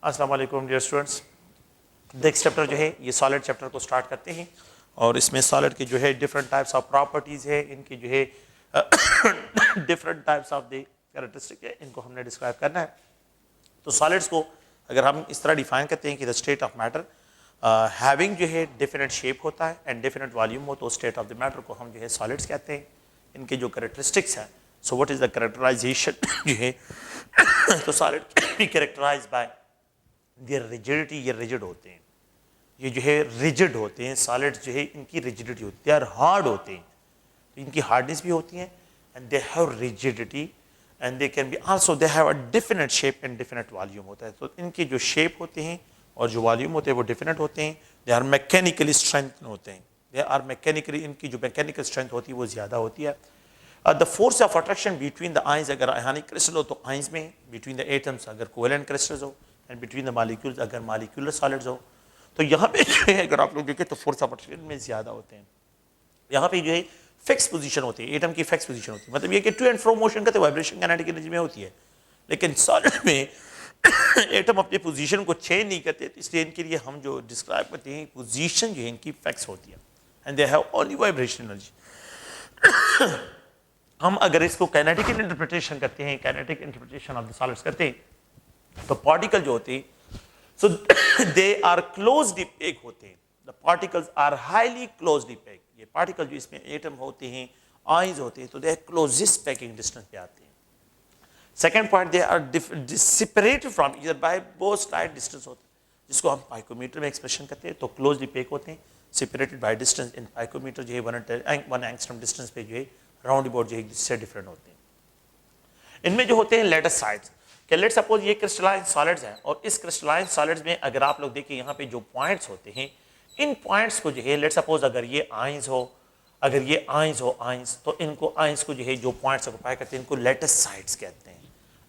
السلام علیکم dear students. Next chapter جو ہے یہ سالڈ چیپٹر کو سٹارٹ کرتے ہیں اور اس میں سالڈ کے جو ہے ڈفرنٹ ٹائپس آف پراپرٹیز ہے, ان کی جو ہے different types of the characteristic ہے, ان کو ہم نے ڈسکرائب کرنا ہے. تو سالڈس کو اگر ہم اس طرح ڈیفائن کرتے ہیں کہ the state of matter having جو ہے ڈیفینٹ شیپ ہوتا ہے اینڈ ڈیفینٹ والیوم ہو, تو اسٹیٹ آف دا میٹر کو ہم جو ہے سالڈس کہتے ہیں. ان کے جو کیریکٹرسٹکس ہیں, so what is the characterisation جو ہے, تو سالڈ بھی کیریکٹرائز بائی دیئر ریجڈیٹی, یہ ریجڈ ہوتے ہیں, یہ جو ہے ریجڈ ہوتے ہیں. سالڈ جو ہے ان کی ریجڈیٹی ہوتی ہے, دے آر ہارڈ ہوتے ہیں, تو ان کی ہارڈنس بھی ہوتی ہیں and they have rigidity and they can be also they have a definite shape and definite volume ہوتا ہے. تو ان کے جو شیپ ہوتے ہیں اور جو والیوم ہوتے ہیں وہ ڈیفینٹ ہوتے ہیں. دے آر میکینیکلی اسٹرینتھ ہوتے ہیں, دے آر میکینیکلی, ان کی جو میکینیکل اسٹرینتھ ہوتی ہے وہ زیادہ ہوتی ہے. The force of attraction between the ions, اگر آئنک کرسٹل ہو تو آئنز میں, بٹوین دا ایٹمس اگر کوولنٹ کرسٹلز ہو, اینڈ بٹوین دا مالیکولز اگر مالیکولر سالڈز ہو, تو یہاں پہ جو ہے اگر آپ لوگ دیکھیں تو فورس آف اٹریکشن میں زیادہ ہوتے ہیں. یہاں پہ جو ہے فکس پوزیشن ہوتی ہے, ایٹم کی فکس پوزیشن ہوتی ہے, مطلب یہ کہ ٹو اینڈ فرو موشن کرتے وائبریشن کائنیٹک انرجی میں ہوتی ہے, لیکن سالڈ میں ایٹم اپنی پوزیشن کو چینج نہیں کرتے, اس لیے ان کے لیے ہم جو ڈسکرائب کرتے ہیں پوزیشن جو ہے ان کی فکس ہوتی ہے and they have only vibration energy. ہم اگر اس کو کائنیٹک انٹرپریٹیشن کرتے ہیں, kinetic interpretation of the solids کرتے ہیں, تو پارٹیکل جو ہوتے ہیں so they are closely pack ہوتے ہیں. The particles are highly closely pack. یہ پارٹیکل جو اس میں ایٹم ہوتے ہیں, آئنز ہوتے ہیں, تو they are closest packing distance پہ آتے ہیں. Second point, they are separated from either by both side distance ہوتے ہیں, جس کو ہم پائکومیٹر میں ایکسپریشن کرتے ہیں. تو کلوزلی پیک ہوتے ہیں, سپریٹڈ بائی ڈسٹینس ان پائکومیٹر جو ہے 1 اینگسٹرم ڈسٹینس پہ جو ہے راؤنڈ اباؤٹ جو ہے اس سے ڈفرینٹ ہوتے ہیں. ان میں جو ہوتے ہیں لیٹس سائڈس, کہ لیٹ سپوز یہ کرسٹلائن سالڈز ہیں, اور اس کرسٹلائن سالڈز میں اگر آپ لوگ دیکھیں یہاں پہ جو پوائنٹس ہوتے ہیں, ان پوائنٹس کو جو ہے لیٹ سپوز اگر یہ آئنز ہو, اگر یہ آئنز ہو, آئنز, تو ان کو آئنز کو جو ہے جو پوائنٹس آکوپائی کرتے ہیں ان کو لیٹس سائڈس کہتے ہیں.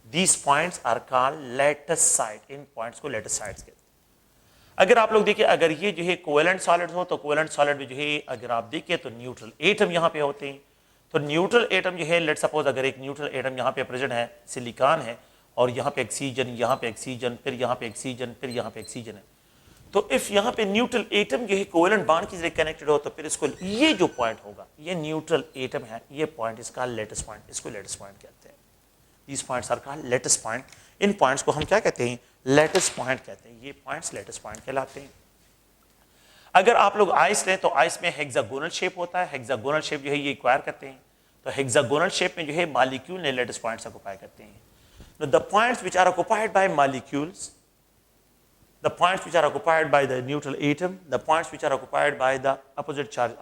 These points are called lattice site, ان پوائنٹس کو لیٹس سائڈس کہتے ہیں. اگر آپ لوگ دیکھیں اگر یہ جو ہے کوولنٹ سالڈ ہو, تو کوولنٹ سالڈ میں جو ہے اگر آپ دیکھیں تو نیوٹرل ایٹم یہاں پہ ہوتے ہیں. تو نیوٹرل ایٹم جو ہے لیٹ سپوز اگر ایک نیوٹرل ایٹم یہاں پہ پریزنٹ ہے, سلیکان ہے, اور یہاں پہ آکسیجن, یہاں پہ آکسیجن, پھر یہاں پہ آکسیجن, پھر یہاں پہ آکسیجن ہے, تو اف یہاں پہ نیوٹرل ایٹم جو ہے کوولنٹ بانڈ کی ذریعے کنیکٹڈ ہو, تو پھر اس کو یہ جو پوائنٹ ہوگا, یہ نیوٹرل ایٹم ہے, یہ پوائنٹ اس کا لیٹس پوائنٹ, اس کو لیٹس پوائنٹ کہتے ہیں. These points are called lattice point. ان پوائنٹس کو ہم کیا کہتے ہیں, لیٹس پوائنٹ کہتے ہیں. یہ پوائنٹس لیٹس پوائنٹ کہلاتے ہیں. اگر آپ لوگ آئس لیں تو آئس میں ہیگزاگونل شیپ ہوتا ہے, ہیگزاگونل شیپ جو ہے یہ ایکوائر کرتے ہیں. تو ہیگزاگونل شیپ میں جو ہے مالیکیول نے لیٹس پوائنٹس آکوپائی کرتے ہیں. The points which are occupied by molecules, the points which are occupied by the neutral atom, the points which are occupied by the opposite charge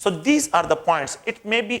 So these are the points. It may be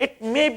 it may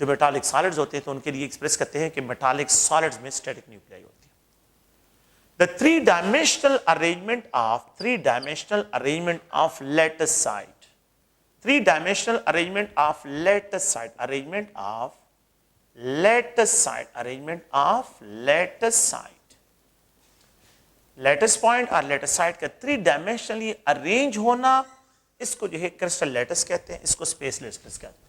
جو metallic soldiers ہوتے ہیں تو ان کے لیے express کرتے ہیں کہ metallic soldiers میں اسٹیٹک نیوکلیائی ہوتی ہے. The three-dimensional arrangement of lattice site. Three-dimensional arrangement of lattice site. Lattice point اور lattice site کا three dimensionally arrange ہونا, اس کو جو ہے کرسٹل لیٹس کہتے ہیں, اس کو اسپیس لیٹس کہتے ہیں.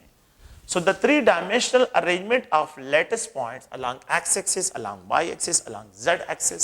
So the three-dimensional arrangement of lattice points along x-axis, along y-axis, along z-axis,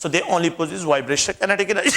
So they only possess vibration kinetic energy.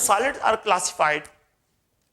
Solids are classified.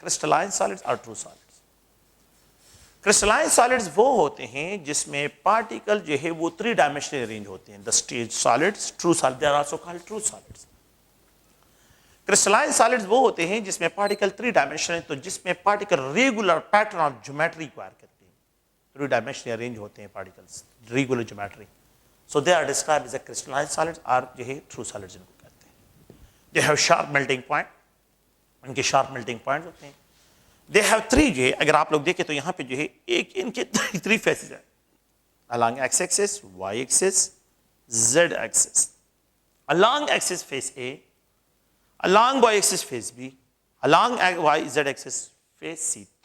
Crystalline solids or true solids. Crystalline solids وہ ہوتے ہیں جس میں particle جو ہے وہ three dimensionally arrange ہوتے ہیں. The stage solids, true solids, they are also called true solids. Crystalline solids وہ ہوتے ہیں جس میں پارٹیکل three dimensional, تو جس میں particle regular pattern of geometry acquire کرتے ہیں. Three dimensionally arrange ہوتے ہیں particles, regular geometry. So they are described as a crystalline solids or جو ہے true solids ان کو کہتے ہیں. They have sharp melting point. ان کے شارپ ملٹنگ پوائنٹ ہوتے ہیں. دے ہیو تھری, جو ہے اگر آپ لوگ دیکھیں تو یہاں پہ جو ہے ایک ان کے تھری فیسز ہیں, along x axis, y axis, Z axis. Along axis face A, along y axis face B, along y z axis face C.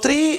3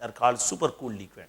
They are called supercooled liquid.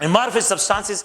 amorphous substances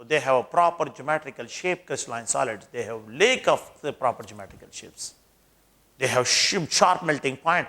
So they have a proper geometrical shape, crystalline solids. They have lake of the proper geometrical shapes. They have sharp melting point.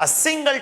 a single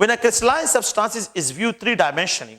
When a crystalline substance is viewed 3-dimensionally,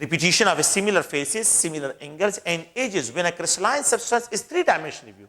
Repetition of a similar faces, similar angles and edges when a crystalline substance is 3 dimensional view.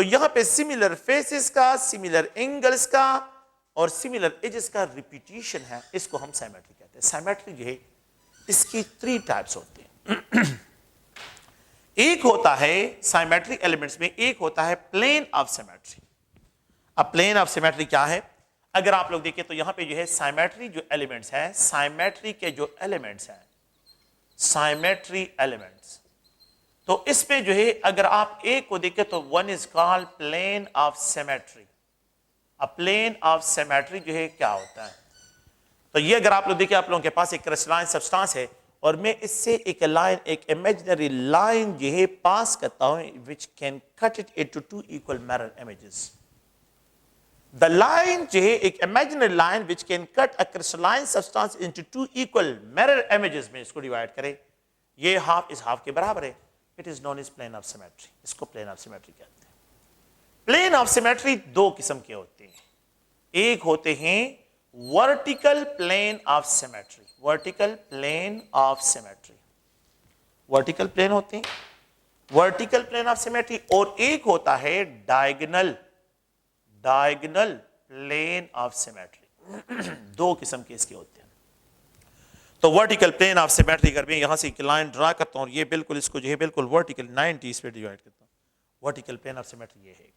تو یہاں پہ similar phases کا، similar angles کا اور similar edges کا repetition ہے، اس کو ہم سائمیٹری کہتے ہیں. سائمیٹری جو ہے اس کی 3 ٹائپس ہوتے ہیں. ایک ہوتا ہے سائمیٹرک ایلیمنٹس میں، ایک ہوتا ہے پلین آف سائمیٹری. اب پلین آف سائمیٹری کیا ہے؟ اگر آپ لوگ دیکھیں تو یہاں پہ جو ہے سائمیٹری جو ایلیمنٹس ہیں، سائمیٹری کے جو ایلیمنٹس ہیں، سائمیٹری ایلیمنٹس، تو اس میں جو ہے اگر آپ ایک کو دیکھیں تو one is called plane of symmetry. اب پلین آف سائمیٹری جو ہے کیا ہوتا ہے؟ تو یہ اگر آپ لوگ دیکھیں، آپ لوگوں کے پاس ایک کرسٹلائن سبسٹانس ہے اور میں اس سے ایک لائن، ایک امیجنری لائن جو ہے پاس کرتا ہوں which can cut it into 2 equal mirror images. The line جو ہے ایک imaginary line which can cut a crystalline substance into 2 equal mirror images میں اس کو ڈیوائڈ کرے، یہ ہاف اس ہاف کے برابر ہے. It is known as plane of symmetry. اس کو plane of symmetry کہتے ہیں. plane of symmetry 2 قسم کے ہوتے ہیں. ایک ہوتے ہیں vertical plane of symmetry. vertical plane of symmetry. vertical plane ہوتے ہیں vertical plane of symmetry، اور ایک ہوتا ہے diagonal plane of symmetry. 2 قسم کے اس کے ہوتے ہیں. تو vertical plane of symmetry اگر میں یہاں سے ایک لائن ڈرا کرتا ہوں اور یہ بالکل اس کو جو ہے بالکل vertical 90 اس پہ ڈیوائڈ کرتا ہوں، vertical plane of symmetry یہ ہے.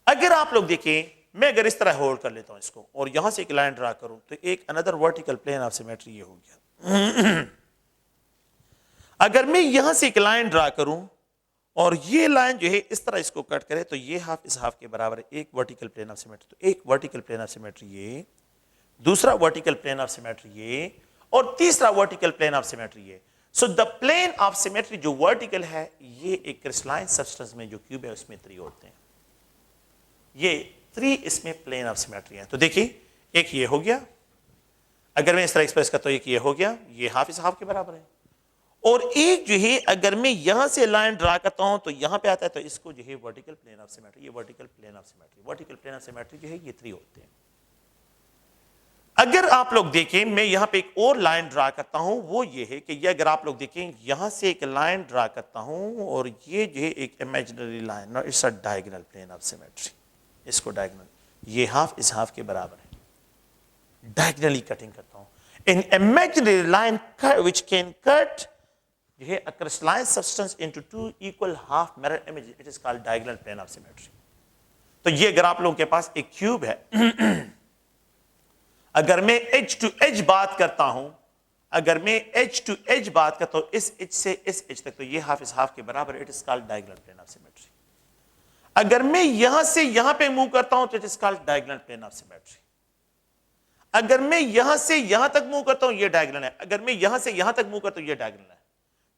اگر آپ لوگ دیکھیں، میں اگر اس طرح ہولڈ کر لیتا ہوں اس کو اور یہاں سے ایک لائن ڈرا کروں تو ایک another vertical plane of symmetry یہ ہو گیا. اگر میں یہاں سے ایک لائن ڈرا کروں اور یہ لائن جو ہے اس طرح اس کو کٹ کرے تو یہ ہاف اس ہاف کے برابر ہے، ایک vertical plane of symmetry. تو ایک vertical plane of symmetry یہ، دوسرا vertical plane of symmetry یہ، اور تیسرا vertical plane of symmetry یہ. So the plane of symmetry جو vertical ہے، یہ ایک crystalline substance میں جو کیوب ہے اس میں 3 ہوتے ہیں. یہ 3 اس میں plane of symmetry ہیں. تو دیکھیں، ایک یہ ہو گیا، اگر میں اس طرح ایکسپریس کرتا ہوں ایک یہ ہو گیا، یہ ہاف اس ہاف کے برابر ہے. اور ایک جو ہے اگر میں یہاں سے لائن ڈرا کرتا ہوں تو یہاں پہ آتا ہے تو اس کو جو ہے vertical plane of symmetry، یہ vertical plane of symmetry. vertical plane of symmetry جو ہے یہ 3 ہوتے ہیں. اگر آپ لوگ دیکھیں، میں یہاں پہ ایک اور لائن ڈرا کرتا ہوں، وہ یہ ہے کہ یہ اگر آپ لوگ دیکھیں یہاں سے ایک لائن ڈرا کرتا ہوں اور یہ جو ہے ایک imaginary line, it's a diagonal plane of symmetry. اس کو ڈائگنل، یہ ہاف اس ہاف کے برابر ہے، ڈائگنلی کٹنگ کرتا ہوں. an imaginary line which can cut جو ہے a crystalline substance into 2 equal half mirror images, it is called diagonal plane of symmetry. تو یہ اگر آپ لوگوں کے پاس ایک کیوب ہے، اگر میں ایج ٹو ایج بات کرتا ہوں، اگر میں ایج ٹو ایج بات کرتا ہوں اس ایج سے اس ایج تک، تو یہ ہاف اس ہاف کے برابر، it is called diagonal plane of symmetry. اگر میں یہاں سے یہاں پہ موو کرتا ہوں تو it is called diagonal plane of symmetry. اگر میں یہاں سے یہاں تک موو کرتا ہوں یہ ڈائگنل ہے، اگر میں یہاں سے یہاں تک موو کرتا ہوں یہ ڈائگنل ہے.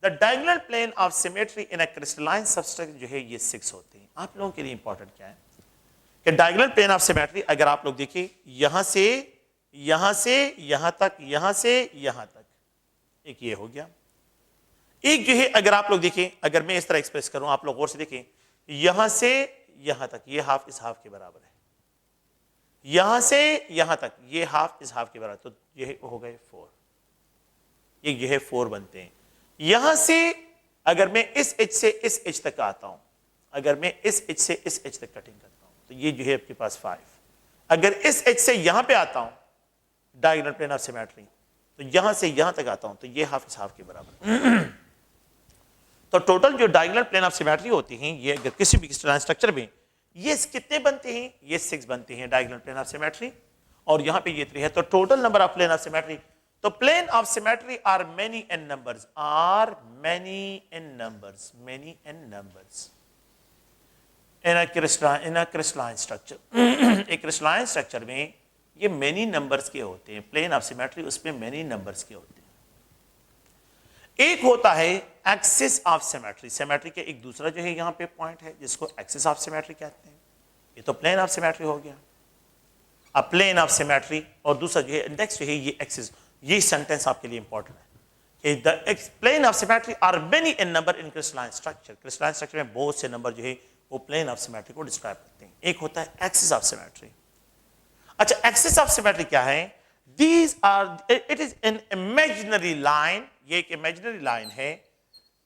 The diagonal plane of symmetry in a crystalline substrate جو ہے یہ 6 ہوتے ہیں. آپ لوگوں کے لیے امپورٹنٹ کیا ہے کہ ڈائگنل پلین آف سیمیٹری اگر آپ لوگ دیکھیں یہاں سے یہاں تک، یہاں سے یہاں تک، ایک یہ ہو گیا. ایک جو ہے اگر آپ لوگ دیکھیں، اگر میں اس طرح ایکسپریس کروں، آپ لوگ غور سے دیکھیں، یہاں سے یہاں تک یہ ہاف اس ہاف کے برابر ہے، یہاں سے یہاں تک یہ ہاف اس ہاف کے برابر، تو یہ ہو گئے 4. ایک جو ہے 4 بنتے ہیں. یہاں سے اگر میں اس ایج سے اس ایج تک آتا ہوں، اگر میں اس ایج سے اس ایج تک کٹنگ کرتا ہوں تو یہ جو ہے آپ کے پاس 5. اگر اس ایج سے یہاں پہ آتا ہوں ڈائگنل پلین آف سیمیٹری، تو یہاں سے یہاں تک آتا ہوں تو یہ ہاف اس ہاف کے برابر. تو ٹوٹل جو ڈائگنل پلین آف سیمیٹری ہوتی ہیں، یہ اگر کسی بھی اسٹرکچر میں یہ کتنے بنتے ہیں؟ یہ 6 بنتے ہیں ڈائگنل پلین آف سیمیٹری، اور یہاں پہ یہ 3 ہے. تو total number of plane of symmetry, تو plane of symmetry are many in numbers, in a crystalline structure. ایک crystalline structure میں یہ many numbers کے ہوتے ہیں. plane of symmetry اس میں many numbers کے ہوتے ہیں. ایک ہوتا ہے axis of symmetry. symmetry کے ایک دوسرا جو ہے یہاں پہ پوائنٹ ہے جس کو axis of symmetry کہتے ہیں. یہ تو plane of symmetry ہو گیا. اب plane of symmetry اور دوسرا جو ہے index جو ہے یہ axis. یہ سینٹینس آپ کے لیے امپورٹنٹ ہے کہ the plane of symmetry are many in number in crystalline structure. crystalline structure میں بہت سے نمبر جو ہے وہ plane of symmetry کو ڈسکرائب کرتے ہیں. ایک ہوتا ہے axis of symmetry. اچھا axis of symmetry کیا ہے؟ These are, it is an imaginary line. یہ ایک imaginary line ہے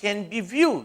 can be viewed,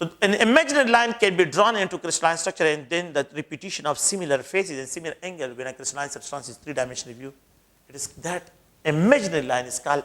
So an imaginary line can be drawn into crystalline structure, and then the repetition of similar faces and similar angle when a crystalline substance is 3-dimensionally view, it is that imaginary line is called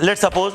Let's suppose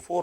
4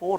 4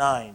9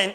and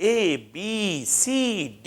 A, B, C, D,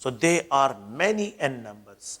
So they are many n numbers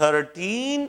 13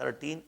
13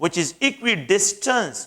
which is equidistance,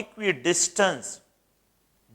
equidistance,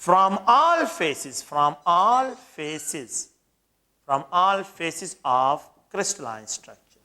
from all faces of crystalline structure.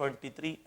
23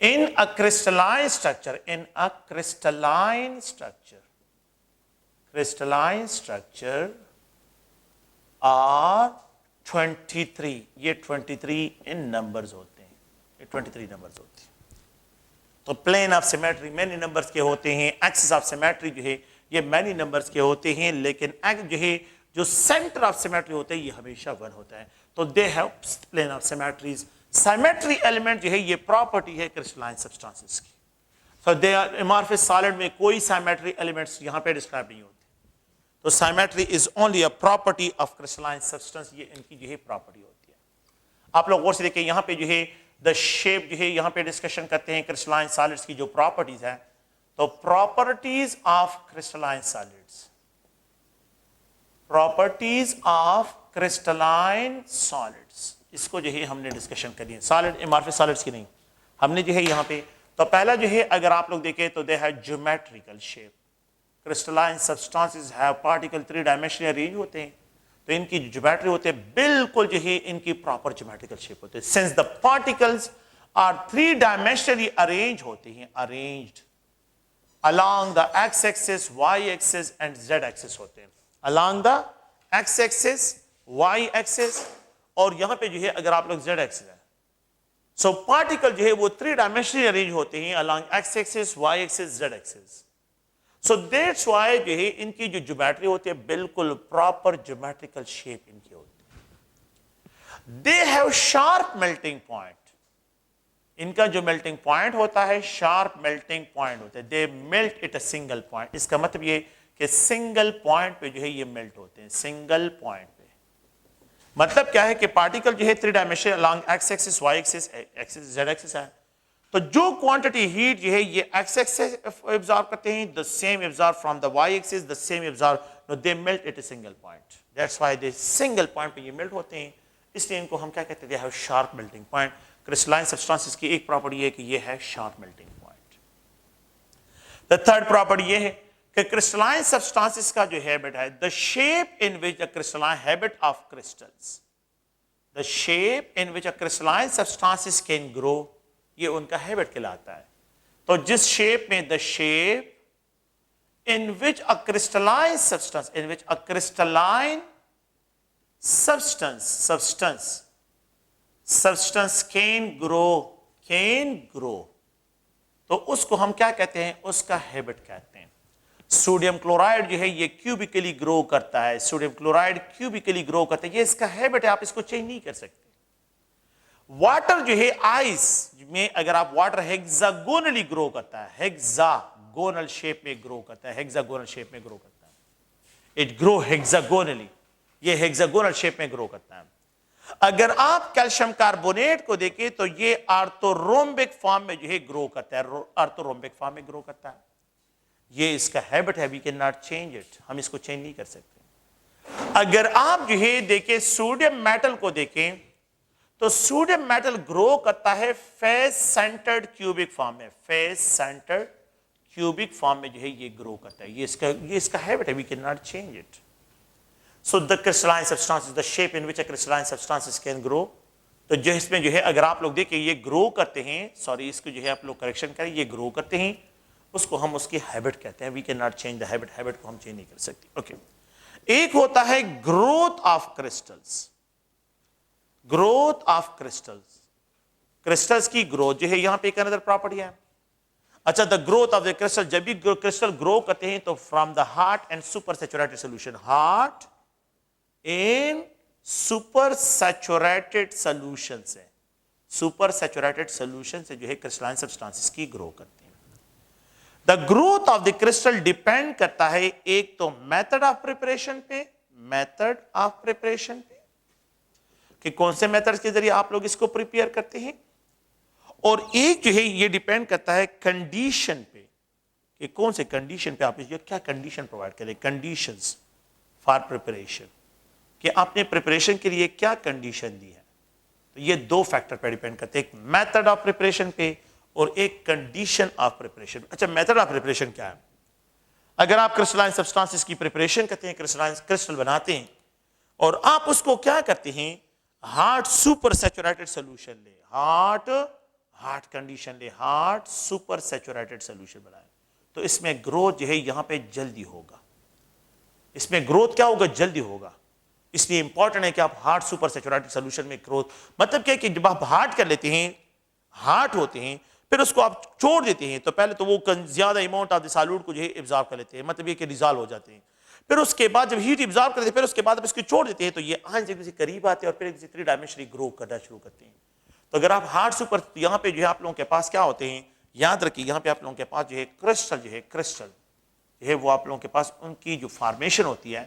in a crystalline structure, crystalline structure are 23. یہ 23 ان numbers ہوتے ہیں, یہ 23 numbers ہوتے ہیں. تو plane of symmetry many numbers کے ہوتے ہیں, ایکسس آف سیمیٹری جو ہے یہ مینی نمبرز کے ہوتے ہیں, لیکن جو ہے جو سینٹر آف سیمیٹری ہوتا ہے یہ ہمیشہ 1 ہوتا ہے. تو they have plane of symmetries. Symmetry element جو ہے یہ پراپرٹی ہے کرسٹلائن سبسٹانسز کی. So they are amorphous solid میں کوئی سیمیٹری ایلیمنٹس یہاں پہ ڈسکرائب نہیں ہوتے. تو symmetry is only a property of crystalline substance, یہ ان کی جو ہے پراپرٹی ہوتی ہے. آپ لوگ غور سے دیکھیں یہاں پہ جو ہے دا شیپ جو ہے یہاں پہ ڈسکشن کرتے ہیں کرسٹلائن سالڈس کی جو پراپرٹیز ہیں. تو properties of crystalline solids, properties of crystalline solids, اس کو جو ہے ہم نے ڈسکشن کری ہے. سالڈ امارفس سالڈس کی نہیں, ہم نے جو ہے یہاں پہ تو پہلا جو ہے اگر آپ لوگ دیکھیں تو دے ہے جیومیٹریکل شیپ. کرسٹلائن سبسٹانسز ہے پارٹیکل 3 ڈائمینشنل ارینج ہوتے ہیں, تو ان کی جو جیومیٹری ہوتے ہیں بالکل جو ہے ان کی پراپر جیومیٹریکل شیپ ہوتے ہیں. Since the particles are 3 dimensionally arrange ہوتے ہیں, arranged along the x axis, y axis and z axis ہوتے ہیں. along the x axis, y axis اور یہاں پہ جو ہے اگر آپ لوگ z axis ہے, سو پارٹیکل جو ہے وہ 3 ڈائمینشنلی ارینج ہوتے ہیں along x axis, y axis, z axis. So that's why جو ہے ان کی جو جیومیٹری ہوتی ہے بالکل پراپر جیومیٹریکل شیپ ان کی ہوتی ہے. They have sharp melting point, ان کا جو میلٹنگ پوائنٹ ہوتا ہے شارپ میلٹنگ پوائنٹ ہوتا ہے. They melt at a single point, اس کا مطلب یہ کہ سنگل پوائنٹ پہ جو ہے یہ میلٹ ہوتے ہیں, سنگل پوائنٹ پہ. مطلب کیا ہے کہ پارٹیکل جو ہے 3 dimension along x axis, y axis, z axis ہے, تو جو کوانٹٹی ہیٹ جو ہے یہ x axis absorb کرتے ہیں, the same absorb from the y axis, the same absorb, no, they melt at a single point. That's why they single point پہ یہ melt ہوتے ہیں, اس لیے ان کو ہم کیا کہتے ہیں, they have sharp melting point. Crystalline substances کی ایک پراپرٹی ہے کہ یہ ہے sharp melting point. The third property یہ ہے کہ کرسٹلائن سبسٹانسز کا جو ہیبٹ ہے, the shape in which a crystalline habit of crystals, the shape in which a crystalline substances can grow, یہ ان کا ہیبٹ کہلاتا ہے. تو جس شیپ میں the shape in which a crystalline substance, in which a crystalline substance can grow, تو اس کو ہم کیا کہتے ہیں, اس کا ہیبٹ کہتے ہیں. سوڈیم کلورائڈ جو ہے یہ کیوبیکلی گرو کرتا ہے, سوڈیم کلورائڈ کیوبیکلی گرو کرتا ہے, یہ اس کا ہیبٹ ہے, آپ اس کو چینج نہیں کر سکتے. واٹر جو ہے آئس میں اگر آپ واٹر ہیگزاگونلی گرو کرتا ہے, ہیگزاگونل شیپ میں گرو کرتا ہے, ہیگزاگونل شیپ میں گرو کرتا ہے, اٹ گرو ہیگزاگونلی, یہ ہیگزاگونل شیپ میں گرو کرتا ہے. اگر آپ کیلشیم کاربونیٹ کو دیکھیں تو یہ آرتھورومبک فارم میں جو ہے گرو کرتا ہے, آرتھورومبک فارم میں گرو کرتا ہے. یہ اس کا ہیبٹ ہے, we can not change it, ہم اس کو چینج نہیں کر سکتے. اگر آپ جو ہے دیکھیں سوڈیم میٹل کو دیکھیں تو سوڈیم میٹل گرو کرتا ہے فیس سینٹرڈ کیوبک فارم میں, فیس سینٹرڈ کیوبک فارم میں جو ہے یہ گرو کرتا ہے, یہ اس کا ہیبٹ ہے, we can not change it. So the crystalline substances, the shape in which a crystalline substances can grow, تو جو اس میں جو ہے اگر آپ لوگ دیکھیں یہ گرو کرتے ہیں, سوری اس کو جو ہے آپ لوگ کریکشن کریں, یہ گرو کرتے ہیں, اس کو ہم اس کی ہیبٹ کہتے ہیں. We can not change the habit, habit کو ہم چینج نہیں کر سکتے. اوکے, ایک ہوتا ہے growth of crystals, growth of crystals, crystals کی گروتھ جو ہے یہاں پہ ایک اندر پراپرٹی ہے. اچھا, the growth of the crystal, جب بھی کرسٹل گرو کرتے ہیں تو from the heart and super saturated solution, heart in super saturated solution سے, سپر سیچوریٹڈ سولوشن سے جو ہے کرسٹلائن سبسٹانسز کی گرو کرتے ہیں. The growth of the crystal depend کرتا ہے ایک تو میتھڈ آف پریپریشن پہ, میتھڈ آف پریپریشن پہ کہ کون سے میتھڈ کے ذریعے آپ لوگ اس کو پریپیئر کرتے ہیں, اور ایک جو ہے یہ ڈیپینڈ کرتا ہے کنڈیشن پہ کہ کون سے کنڈیشن پہ آپ کیا کنڈیشن پرووائڈ کریں, کنڈیشنز فار پریپریشن, کہ آپ نے پریپریشن کے لیے کیا کنڈیشن دی ہے. تو یہ 2 فیکٹر پہ ڈیپینڈ کرتے ہیں, ایک میتھڈ آف پریپریشن پہ اور ایک کنڈیشن آف پریپریشن. اچھا, میتھڈ آف پریپریشن کیا ہے؟ اگر آپ کرسٹلائن سبسٹانسز کی پریپریشن کرتے ہیں, کرسٹل بناتے ہیں, اور آپ اس کو کیا کرتے ہیں, ہارٹ سپر سیچوریٹڈ سولوشن لے, ہارٹ کنڈیشن لے, ہارٹ سپر سیچوریٹڈ سولوشن بنائے, تو اس میں گروتھ جو ہے یہاں پہ جلدی ہوگا, اس میں گروتھ کیا ہوگا, جلدی ہوگا. اس لیے امپورٹنٹ ہے کہ آپ ہارڈ سپر سیچوریٹڈ سولوشن میں گروتھ، مطلب کیا کہ جب آپ ہارڈ کر لیتے ہیں، ہارڈ ہوتے ہیں، پھر اس کو آپ چھوڑ دیتے ہیں تو پہلے تو وہ زیادہ اماؤنٹ آف دی سالوٹ کو جو ہے ابزارب کر لیتے ہیں، مطلب یہ کہ ڈیزالو ہو جاتے ہیں، پھر اس کے بعد جب ہیٹ ابزارب کرتے ہیں پھر اس کے بعد آپ اس کو چھوڑ دیتے ہیں تو یہ آئنز ایک دوسرے کے قریب آتے ہیں اور پھر ایک دوسرے 3 ڈائمینشنلی گرو کرنا شروع کرتے ہیں۔ تو اگر آپ ہارڈ سپر، یہاں پہ جو ہے آپ لوگوں کے پاس کیا ہوتے ہیں، یاد رکھیے یہاں پہ آپ لوگوں کے پاس جو ہے کرسٹل جو ہے وہ آپ لوگوں کے پاس ان کی جو فارمیشن ہوتی ہے،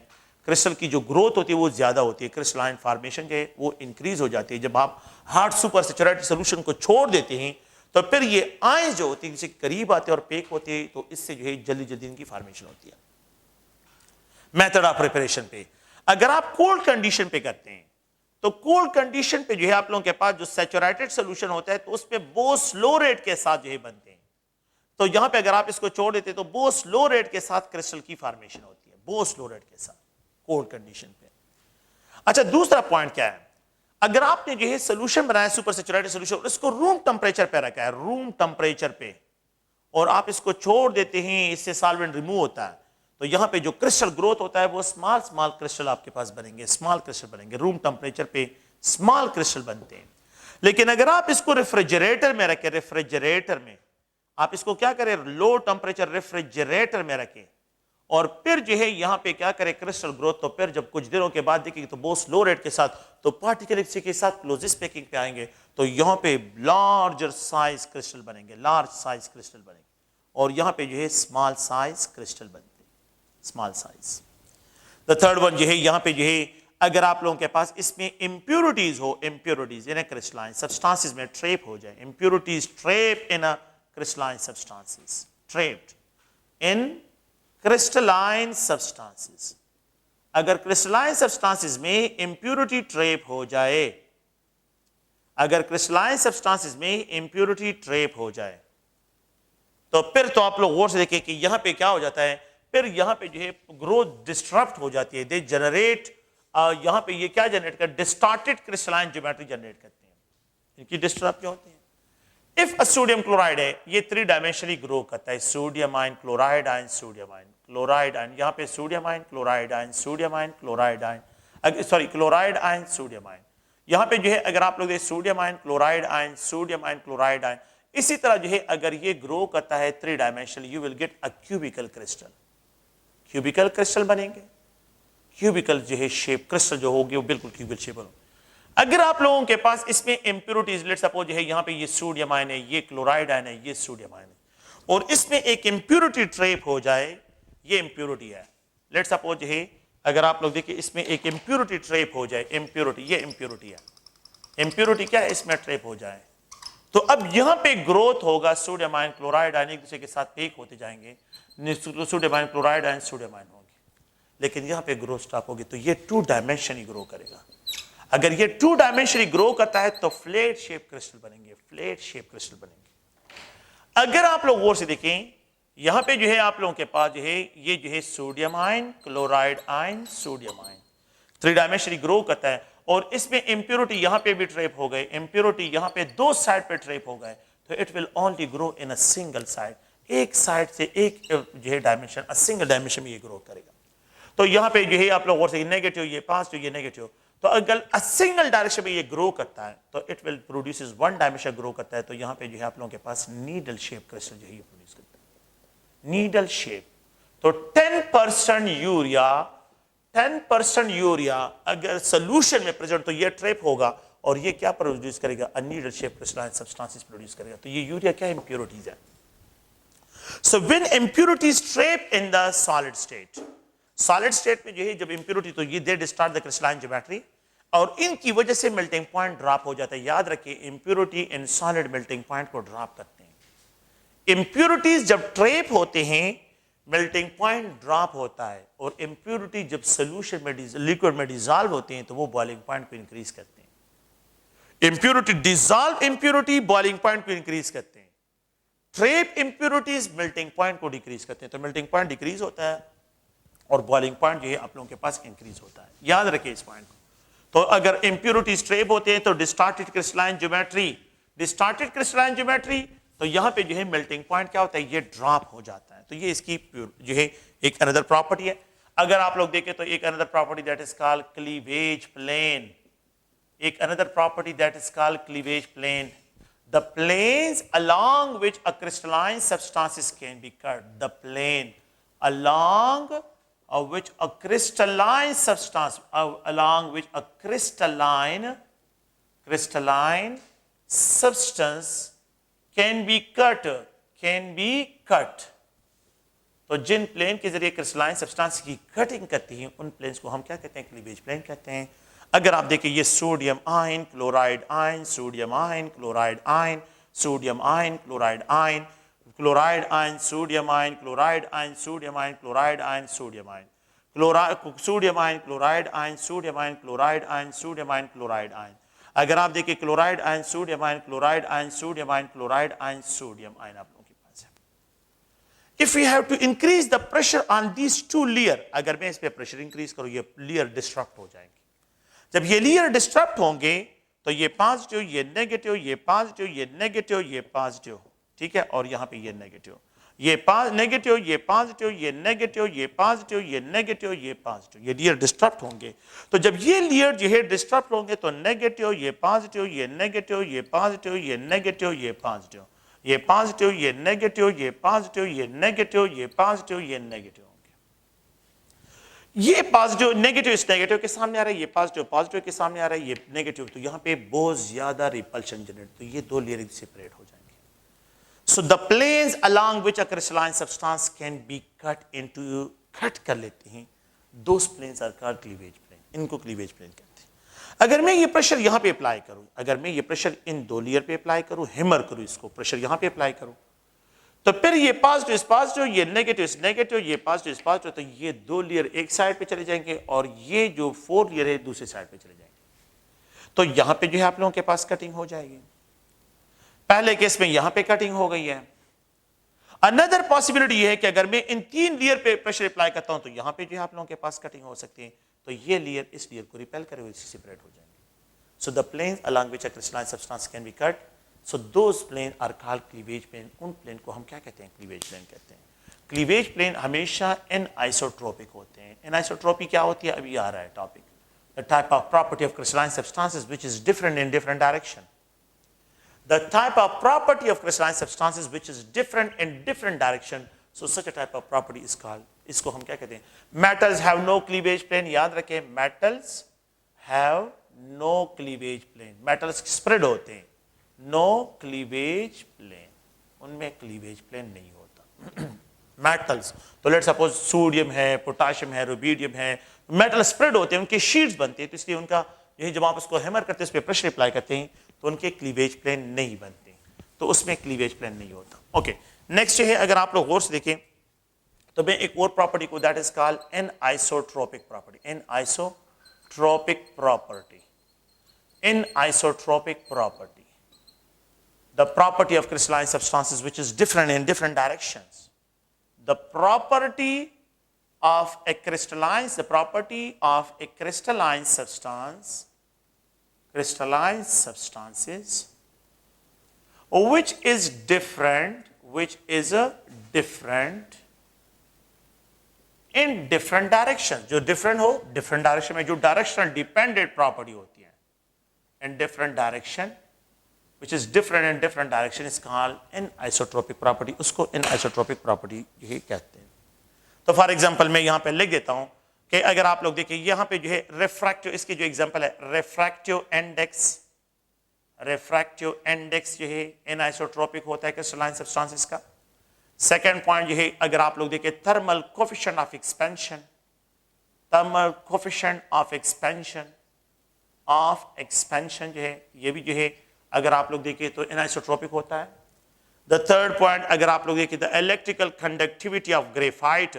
کرسٹل کی جو گروتھ ہوتی ہے وہ زیادہ ہوتی ہے، کرسٹلائن فارمیشن جو ہے وہ انکریز ہو جاتی ہے۔ جب آپ ہارڈ سپر سیچوریٹڈ سولوشن کو چھوڑ دیتے ہیں تو پھر یہ آئنز جو ہوتی ہے جسے قریب آتے ہیں اور پیک ہوتے ہیں تو اس سے جو ہے جلدی جلدی ان کی فارمیشن ہوتی ہے۔ میتھڈ آف پریپریشن پہ اگر آپ کولڈ کنڈیشن پہ کرتے ہیں تو کولڈ کنڈیشن پہ جو ہے آپ لوگوں کے پاس جو سیچوریٹڈ سولوشن ہوتا ہے تو اس پہ بہت سلو ریٹ کے ساتھ جو ہے بنتے ہیں، تو یہاں پہ اگر آپ اس کو چھوڑ دیتے ہیں تو بہت سلو ریٹ کے ساتھ کرسٹل کی فارمیشن ہوتی ہے، بہت سلو ریٹ کے ساتھ کولڈ کنڈیشن پہ۔ اچھا دوسرا پوائنٹ کیا ہے، اگر آپ نے جو ہے سولوشن بنایا سپر سیچوریٹڈ سولوشن اور اس کو روم ٹمپریچر پہ رکھا ہے، روم ٹمپریچر پہ، اور آپ اس کو چھوڑ دیتے ہیں، اس سے سالوینٹ ریموو ہوتا ہے تو یہاں پہ جو کرسٹل گروتھ ہوتا ہے وہ اسمال کرسٹل آپ کے پاس بنیں گے، اسمال کرسٹل بنیں گے، روم ٹمپریچر پہ اسمال کرسٹل بنتے ہیں۔ لیکن اگر آپ اس کو ریفریجریٹر میں رکھیں، ریفریجریٹر میں آپ اس کو کیا کریں، لو ٹمپریچر ریفریجریٹر میں رکھیں اور پھر جو ہے یہاں پہ کیا کرے کرسٹل گروتھ، تو پھر جب کچھ دنوں کے بعد دیکھیں تو بہت سلو ریٹ کے ساتھ تو پارٹیکل اسی کے ساتھ کلوزسٹ پیکنگ پہ آئیں گے تو یہاں پہ لارجر سائز کرسٹل بنیں گے، لارج سائز کرسٹل بنیں گے، اور یہاں پہ جو ہے اسمال سائز کرسٹل بنتے ہیں، small size. The third one جو ہے یہاں پہ جو ہے اگر آپ لوگوں کے پاس اس میں امپیورٹیز ہو، امپیورٹیز یعنی کرسٹلائن سبسٹانسز میں ٹریپ ہو جائے، impurities trap in crystalline substances, trapped in crystalline substances، اگر crystalline substances میں impurity trap ہو جائے، اگر crystalline substances میں impurity trap ہو جائے تو پھر تو آپ لوگ غور سے دیکھیں کہ یہاں پہ کیا ہو جاتا ہے، پھر یہاں پہ جو ہے گروتھ ڈسٹرپٹ ہو جاتی ہے، دے جنریٹ، یہاں پہ یہ کیا جنریٹ کر، ڈسٹارٹڈ کرسٹلائن جیومیٹری جنریٹ کرتے ہیں، ان کی ڈسٹرپ کیا ہوتے ہیں۔ if a sodium chloride ہے یہ 3 ڈائمینشنلی گرو کرتا ہے، سوڈیم آئن، کلورائڈ آئن، سوڈیم آئن، کلورائڈ آئن، یہاں پہ سوڈیم آئن، کلورائڈ آئن، سوڈیم آئن، کلورائڈ آئن، سوری کلورائڈ آئن، سوڈیم آئن، یہاں پہ جو ہے اگر آپ لوگ سوڈیم آئن، کلورائڈ آئن، سوڈیم آئن، کلورائڈ آئن، اسی طرح جو ہے اگر یہ گرو کرتا ہے 3 dimensional you will get a cubical crystal, cubical crystal بنیں گے، کیوبیکل جو ہے شیپ کرسٹل جو ہوگی وہ بالکل کیوبیکل شیپ ہوگی۔ اگر آپ لوگوں کے پاس اس میں امپیورٹیز، لیٹ سپوز جو ہے یہاں پہ یہ سوڈیم آئن ہے، یہ کلورائڈ آئن ہے، یہ سوڈیم آئن ہے، اور اس میں ایک امپیورٹی ٹریپ ہو جائے، یہ امپیورٹی ہے، لیٹ سپوز جو ہے اگر آپ لوگ دیکھیں اس میں ایک امپیورٹی ٹریپ ہو جائے، امپیورٹی، یہ امپیورٹی ہے، امپیورٹی کیا ہے، اس میں ٹریپ ہو جائے تو اب یہاں پہ گروتھ ہوگا، سوڈیم آئن، کلورائڈ آئن ایک دوسرے کے ساتھ پیک ہوتے جائیں گے، سوڈیم آئن، کلورائڈ آئن، سوڈیم آئن ہوں گے، لیکن یہاں پہ گروتھ سٹاپ ہوگی تو یہ 2 ڈائمینشنلی گرو کرے گا۔ اگر یہ 2 ڈائمینشنلی گرو کرتا ہے تو فلیٹ شیپ کرسٹل بنیں گے، فلیٹ شیپ کرسٹل بنیں گے۔ اگر آپ لوگ غور سے دیکھیں یہاں پہ جو ہے آپ لوگوں کے پاس جو ہے یہ جو ہے سوڈیم آئن، کلورائڈ آئن، سوڈیم آئن 3 ڈائمینشنلی گرو کرتا ہے اور اس میں امپیورٹی یہاں پہ بھی ٹریپ ہو گئے، امپیورٹی یہاں پہ 2 سائڈ پہ ٹریپ ہو گئے تو it will only grow in a single side, ایک سائڈ سے ایک جو ہے ڈائمینشن، سنگل ڈائمینشن میں یہ گرو کرے گا۔ تو یہاں پہ جو ہے آپ لوگ غور سے نیگیٹو، یہ پازیٹو، یہ نیگیٹو، تو اگر سنگل ڈائریکشن میں یہ گرو کرتا ہے تو اٹ ول پروڈیوسز 1 ڈائمینشن گرو کرتا ہے تو یہاں پہ جو ہے آپ لوگوں کے پاس نیڈل شیپ کرسٹل جو ہے یہ پروڈیوس کرتا ہے، نیڈل شیپ۔ تو 10% یوریا، 10% یوریا اگر سولوشن میں پریزنٹ تو یہ ٹریپ ہوگا اور یہ کیا پروڈیوس کرے گا، needle shape crystalline substances produce کرے گا، تو یہ یوریا کیا امپیورٹیز ہے۔ So when impurities trap in the solid state، solid state میں جو ہے جب امپیورٹی تو یہ دے ڈسٹارٹ دا کرسٹلائن جیومیٹری اور ان کی وجہ سے میلٹنگ پوائنٹ ڈراپ ہو جاتا ہے۔ یاد رکھیں امپیورٹی ان سالڈ میلٹنگ پوائنٹ کو ڈراپ کرتے ہیں، امپیورٹیز جب ٹریپ ہوتے ہیں میلٹنگ پوائنٹ ڈراپ ہوتا ہے، اور امپیورٹی جب سولوشن میں لیکوڈ میں ڈیزالو ہوتے ہیں تو وہ بوائلنگ پوائنٹ کو انکریز کرتے ہیں۔ Impurity dissolve impurity boiling point کو انکریز کرتے ہیں، ٹریپ امپیورٹیز میلٹنگ پوائنٹ کو ڈیکریز کرتے ہیں، تو میلٹنگ پوائنٹ ڈیکریز ہوتا ہے اور بوائلنگ پوائنٹ جو ہے آپ لوگوں کے پاس انکریز ہوتا ہے۔ یاد رکھیں اس پوائنٹ کو۔ تو اگر امپیورٹیز ٹریپ ہوتے ہیں تو distorted crystalline geometry, distorted crystalline geometry تو یہاں پہ جو ہے میلٹنگ پوائنٹ کیا ہوتا ہے، یہ ڈراپ ہو جاتا ہے، تو یہ اس کی جو ہے ایک اندر پراپرٹی ہے۔ اگر آپ لوگ دیکھیں تو ایک another property that is called cleavage plane. ایک another property that is called cleavage plane. The planes along which a crystalline substances can be cut. The plane along which a crystalline substance, along which a crystalline substance can be cut. تو جن plane کے ذریعے crystalline substance کی cutting کرتی ہیں ان planes کو ہم کیا کہتے ہیں؟ کلیویج پلین کہتے ہیں. اگر آپ دیکھیں یہ سوڈیم آئن کلورائڈ آئن سوڈیم آئن کلورائڈ آئن سوڈیم آئن کلورائڈ آئن کلورائڈ آئن سوڈیم آئن کلورائڈ آئن سوڈیم آئن کلورائڈ آئن سوڈیم آئن سوڈیم آئن کلورائڈ آئن سوڈیم آئن کلورائڈ آئن سوڈیم آئن کلورائڈ آئن. اگر آپ دیکھیں کلورائڈ آئن سوڈیم آئن کلورائڈ آئن سوڈیم آئن کلورائڈ آئن سوڈیم آئن آپ لوگوں کے پاس ہے. If we have to increase the pressure on these two layer, اگر میں اس پہ پریشر انکریز کروں یہ لیئر ڈسٹرپٹ ہو جائیں گے. جب یہ لیئر ڈسٹرپٹ ہوں گے تو یہ پازیٹیو یہ نیگیٹیو یہ پازیٹیو یہ نیگیٹیو یہ پازیٹیو, ٹھیک ہے, اور یہاں پہ یہ نیگیٹیو یہ نیگیٹیو یہ پازیٹیو یہ نیگیٹیو یہ پازیٹیو یہ نیگیٹیو یہ پازیٹیو, یہ لیئر ڈسٹرپٹ ہوں گے. تو جب یہ لیئر جو ہے ڈسٹرپٹ ہوں گے تو نیگیٹیو یہ پازیٹیو یہ نیگیٹیو یہ پازیٹیو یہ نیگیٹیو یہ پازیٹیو یہ پازیٹیو یہ نیگیٹیو یہ پازیٹیو یہ نیگیٹیو یہ پازیٹیو یہ نیگیٹیو ہوں گے. یہ پازیٹیو نیگیٹیو اس نیگیٹیو کے سامنے آ رہا ہے, یہ پازیٹیو پازیٹیو کے سامنے آ رہا ہے, یہ نیگیٹیو, تو یہاں پہ بہت زیادہ ریپلشن جنریٹ, تو یہ دو لیئر سیپریٹ ہو جائیں گے. So the planes along which a crystalline substance can be cut into, cut کر لیتے ہیں, those planes are called cleavage plane. ان کو cleavage plane کہتے ہیں. اگر میں یہ پریشر یہاں پہ اپلائی کروں, اگر میں یہ پریشر ان دو لیئر پہ اپلائی کروں, ہیمر کروں اس کو, پریشر یہاں پہ اپلائی کروں, تو پھر یہ پازیٹیو اس پازیٹیو یہ نیگیٹیو اس نیگیٹیو یہ پازیٹیو اس پازیٹیو, تو یہ دو لیئر ایک سائڈ پہ چلے جائیں گے اور یہ جو 4 لیئر ہے دوسرے سائڈ پہ چلے جائیں گے. تو یہاں پہ جو ہے آپ لوگوں کے پاس کٹنگ ہو جائے گی. پہلے کیس میں یہاں پہ کٹنگ ہو گئی ہے. اندر پاسبلٹی یہ ہے کہ اگر میں ان 3 لیئر پہ پریشر اپلائی کرتا ہوں تو یہاں پہ جو ہے آپ لوگوں کے پاس کٹنگ ہو سکتی ہے, تو یہ لیئر اس لیئر کو ریپیل کرے ہوئے اس سے سیپریٹ ہو جائیں گے. So the planes along which a crystalline substance can be cut, so those planes are called cleavage plane. ان پلین کو ہم کیا کہتے ہیں؟ cleavage plane کہتے ہیں. cleavage plane ہمیشہ anisotropic ہوتے ہیں. Anisotropy کیا ہوتی ہے ابھی آ رہا ہے topic. The type of property of crystalline substances which is different in different direction. The type of property of crystalline substances which is different in different direction, so such a type of property is called, اس کو ہم کیا کہتے ہیں؟ Metals have no cleavage plane. یاد رکھیں metals have no cleavage plane. metals spread ہوتے ہیں, no cleavage plane, ان میں cleavage plane نہیں ہوتا. metals تو لیٹ سپوز سوڈیم ہے, پوٹاشیم ہے, روبیڈیم ہے, میٹل spread ہوتے ہیں, ان کے شیٹس بنتے ہیں, تو اس لیے ان کا جب آپ اس کو ہیمر کرتے ہیں, اس پہ پریشر اپلائی کرتے ہیں تو ان کے کلیویج پلین نہیں بنتے, تو اس میں کلیویج پلین نہیں ہوتا. اوکے, نیکسٹ ہے اگر آپ لوگ غور سے دیکھیں تو میں ایک اور پراپرٹی کو, that is call anisotropic property. Anisotropic property, anisotropic property, the property of crystalline substances which is different in different directions. The property of a crystalline substance, crystalline substances which is different in different directions. جو different ہو, different direction میں جو directional dependent property ہوتی ہے, in different direction which is different in different direction is called an isotropic property. اس کو an isotropic property یہی کہتے ہیں. تو فار ایگزامپل میں یہاں پہ لکھ دیتا ہوں کہ اگر آپ لوگ دیکھیں یہاں پہ جو ہے ریفریکٹیو, اس کی جو ایگزامپل ہے ریفریکٹیو انڈیکس جو ہے ان آئسوٹروپک ہوتا ہے کرسٹلائن سبسٹانسز کا. سیکنڈ پوائنٹ جو ہے اگر آپ لوگ دیکھیں thermal coefficient of expansion, thermal coefficient of expansion جو ہے یہ بھی جو ہے اگر آپ لوگ دیکھیں تو ان آئسوٹروپک ہوتا ہے. دا تھرڈ پوائنٹ اگر آپ لوگ دیکھیں the electrical conductivity of graphite,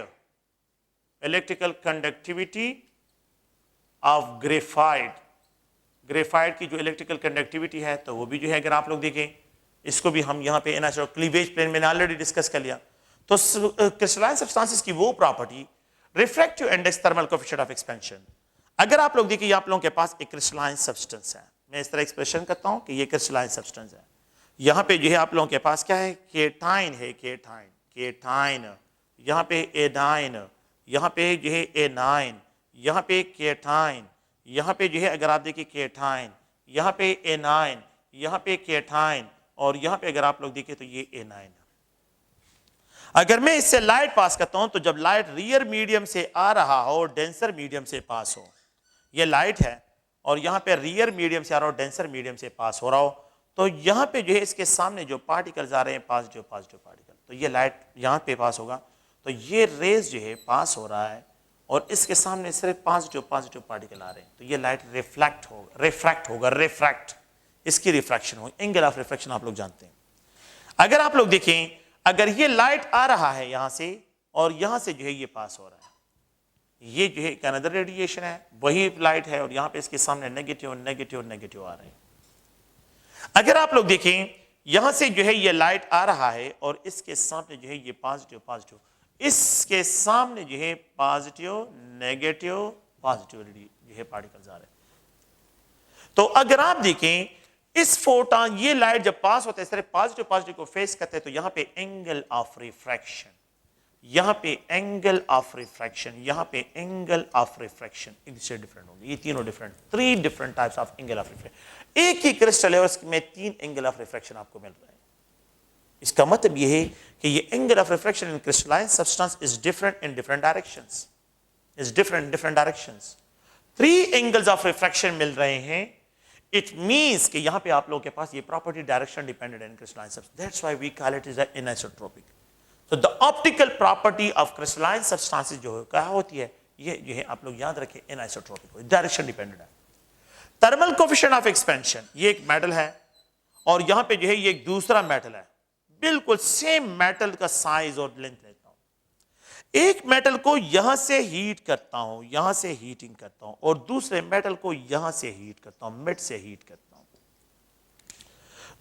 electrical conductivity of graphite کی جو الیکٹریکل کنڈکٹیوٹی ہے تو وہ بھی جو ہے اگر آپ لوگ دیکھیں اس کو بھی ہم یہاں پہ کلیویج پلین میں نے آلریڈی ڈسکس کر لیا. تو کرسٹلائن سبسٹانسز کی وہ property refractive index thermal coefficient of expansion. اگر آپ لوگ دیکھیں آپ لوگوں کے پاس ایک کرسٹلائن سبسٹنس ہے, میں اس طرح ایکسپریشن کرتا ہوں کہ یہ کرسٹلائن سبسٹنس ہے, یہاں پہ جو ہے آپ لوگوں کے پاس کیا ہے, کیٹائن ہے, کیٹائن, یہاں پہ ایڈائن, یہاں پہ جو ہے A9, یہاں پہ کیٹائن, یہاں پہ جو ہے اگر آپ دیکھیں کیٹائن, یہاں پہ A9, یہاں پہ کیٹائن, اور یہاں پہ اگر آپ لوگ دیکھیں تو یہ A9 ہے. اگر میں اس سے لائٹ پاس کرتا ہوں تو جب لائٹ ریئر میڈیم سے آ رہا ہو, ڈینسر میڈیم سے پاس ہو, یہ لائٹ ہے, اور یہاں پہ ریئر میڈیم سے آ رہا ہو, ڈینسر میڈیم سے پاس ہو رہا ہو, تو یہاں پہ جو ہے اس کے سامنے جو پارٹیکلز آ رہے ہیں پازیٹیو پارٹیکل, تو یہ لائٹ یہاں پہ پاس ہوگا, تو یہ ریز جو ہے پاس ہو رہا ہے, اور اس کے سامنے صرف پازیٹیو پارٹیکل آ رہے ہیں, تو یہ لائٹ ریفریکٹ ہوگا, اس کی ریفریکشن ہوگی, اینگل آف ریفریکشن آپ لوگ جانتے ہیں. اگر آپ لوگ دیکھیں, اگر یہ لائٹ آ رہا ہے یہاں سے, اور یہاں سے جو ہے یہ پاس ہو رہا ہے, یہ جو ہے ایک اندر ریڈیشن ہے, وہی لائٹ ہے, اور یہاں پہ اس کے سامنے نیگیٹیو آ رہے ہیں. اگر آپ لوگ دیکھیں, یہاں سے جو ہے یہ لائٹ آ رہا ہے, اور اس کے سامنے جو ہے یہ پازیٹیو, اس کے سامنے جو ہے پازیٹیو نیگیٹیو جو ہے پارٹیکلز آ رہے ہیں. تو اگر آپ دیکھیں اس فوٹان, یہ لائٹ جب پاس ہوتا ہے صرف پازیٹیو کو فیس کرتے ہیں, تو یہاں پہ اینگل آف ریفریکشن, یہاں پہ اینگل آف ریفریکشن, یہاں پہ اینگل آف ریفریکشن ان سے ڈفرنٹ ہوگی. یہ تینوں different, 3 different types of angle of refraction. ایک ہی کرسٹل ہے, اس میں 3 اینگل آف ریفریکشن آپ کو مل رہے ہیں. اس کا مطلب یہ ہے کہ یہ angle of refraction in crystalline substance is different in different directions, different directions. 3 angles of refraction مل رہے ہیں. It means کہ یہاں پہ آپ لوگوں کے پاس یہ پراپرٹی ڈائریکشن ڈیپینڈنٹ ہے ان crystalline substance. That's why we call it as anisotropic. So the optical property of crystalline substances جو کیا ہوتی ہے, یہ جو ہے آپ لوگ یاد رکھیں anisotropic, ڈائریکشن ڈیپینڈنٹ ہے. thermal coefficient of expansion, یہ ایک میٹل ہے, اور یہاں پہ جو ہے یہ ایک دوسرا میٹل ہے, بالکل سیم میٹل کا سائز اور لینتھ لیتا ہوں. ایک میٹل کو یہاں سے ہیٹ کرتا ہوں, یہاں سے ہیٹنگ کرتا ہوں, اور دوسرے میٹل کو یہاں سے ہیٹ کرتا ہوں, مڈ سے ہیٹ کرتا ہوں.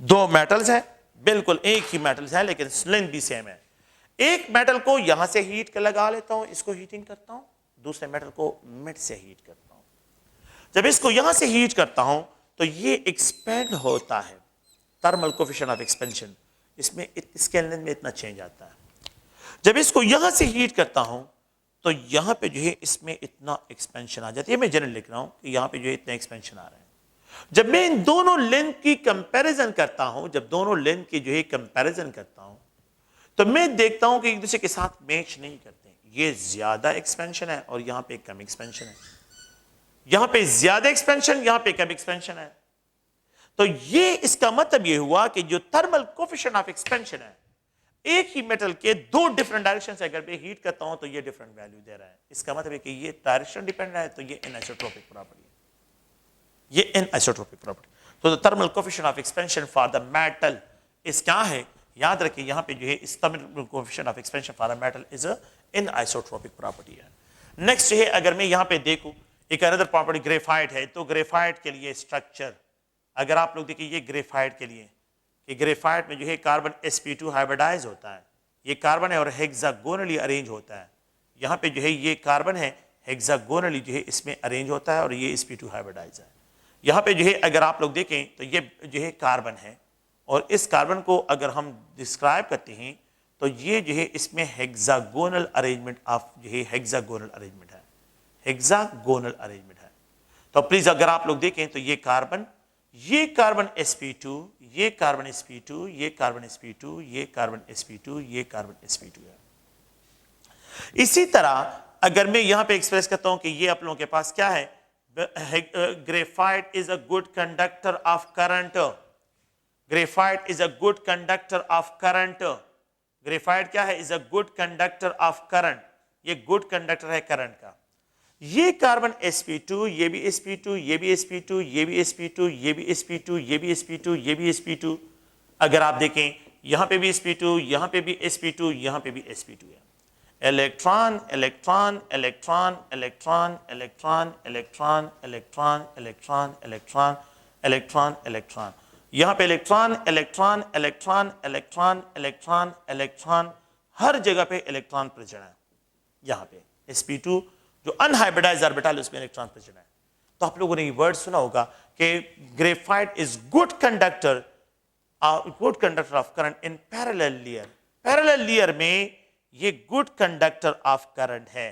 2 میٹلز ہیں, بالکل ایک ہی میٹلز ہیں, لیکن لینتھ بھی سیم ہے. ایک میٹل کو یہاں سے ہیٹ لگا لیتا ہوں, اس کو ہیٹنگ کرتا ہوں, دوسرے میٹل کو مڈ سے ہیٹ کرتا ہوں. جب اس کو یہاں سے ہیٹ کرتا ہوں تو یہ ایکسپینڈ ہوتا ہے, تھرمل کوفیشنٹ آف ایکسپینشن, اس میں اس کے لینتھ میں اتنا چینج آتا ہے. جب اس کو یہاں سے ہیٹ کرتا ہوں تو یہاں پہ جو ہے اس میں اتنا ایکسپینشن آ جاتی ہے. میں جنرل لکھ رہا ہوں کہ یہاں پہ جو ہے اتنا ایکسپینشن آ رہا ہے. جب میں ان دونوں لینتھ کی کمپیریزن کرتا ہوں, جب دونوں لینتھ کی جو ہے کمپیریزن کرتا ہوں, تو میں دیکھتا ہوں کہ ایک دوسرے کے ساتھ میچ نہیں کرتے. یہ زیادہ ایکسپینشن ہے اور یہاں پہ کم ایکسپینشن ہے, یہاں پہ زیادہ ایکسپینشن, یہاں پہ کم ایکسپینشن ہے. تو یہ اس کا مطلب یہ ہوا کہ جو تھرمل کوفیشنٹ آف ایکسپینشن ہے, ایک ہی میٹل کے 2 ڈفرنٹ ڈائریکشن سے اگر میں ہیٹ کرتا ہوں تو یہ ڈفرنٹ ویلیو دے رہا ہے. اس کا مطلب ہے کہ یہ ڈائریکشن ڈیپینڈ ہے, تو یہ انائسوٹروپک پراپرٹی ہے, یہ انائسوٹروپک پراپرٹی. تو thermal coefficient of expansion for the metal اس کیا ہے, یاد رکھیں یہاں پہ جو ہے اس thermal coefficient of expansion for the metal is anisotropic property ہے. نیکسٹ ہے, اگر میں یہاں پہ دیکھوں ایک اندر پراپرٹی گریفائٹ ہے, تو گریفائٹ کے لیے اسٹرکچر اگر آپ لوگ دیکھیں, یہ گریفائٹ کے لیے کہ گریفائٹ میں جو ہے کاربن sp2 ہائبرڈائز ہوتا ہے, یہ کاربن ہے اور ہیگزاگونلی ارینج ہوتا ہے. یہاں پہ جو ہے یہ کاربن ہے, ہیگزاگونلی جو ہے اس میں ارینج ہوتا ہے, اور یہ sp2 ہائبرڈائز ہے. یہاں پہ جو ہے اگر آپ لوگ دیکھیں تو یہ جو ہے کاربن ہے, اور اس کاربن کو اگر ہم ڈسکرائب کرتے ہیں تو یہ جو ہے اس میں ہیگزاگونل ارینجمنٹ آف جو ہے ہیگزاگونل ارینجمنٹ ہے, ہیگزاگونل ارینجمنٹ ہے. تو پلیز اگر آپ لوگ دیکھیں تو یہ کاربن sp2, یہ کاربن sp2, یہ کاربن sp2, یہ کاربن sp2, یہ کاربن sp2 ہے. اسی طرح اگر میں یہاں پہ ایکسپریس کرتا ہوں کہ یہ آپ لوگوں کے پاس کیا ہے, graphite is a good conductor of current. graphite is a good conductor of current. graphite کیا ہے, is a good conductor of current. یہ good conductor ہے کرنٹ کا. یہ کاربن sp2, یہ بھی sp2, یہ بھی sp2, یہ بھی sp2, یہ بھی sp2, یہ بھی sp2, یہ بھی sp2. اگر آپ دیکھیں یہاں پہ بھی sp2, یہاں پہ بھی sp2, یہاں پہ بھی sp2 ہے. Electron electron electron electron electron electron electron electron electron electron electron, یہاں پہ electron electron electron electron electron electron, ہر جگہ پہ الیکٹران پریزنٹ ہے. یہاں پہ sp2 جو انہائبرڈائز آربیٹل اس میں الیکٹران پریزنٹ ہے. تو آپ لوگوں نے یہ ورڈ سنا ہوگا کہ graphite is good conductor of current in parallel layer. Parallel layer میں یہ گڈ کنڈکٹر آف کرنٹ ہے.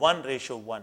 1:1,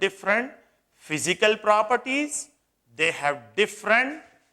different physical properties, they have different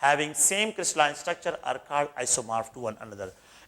having same crystalline structure are called isomorph to one another।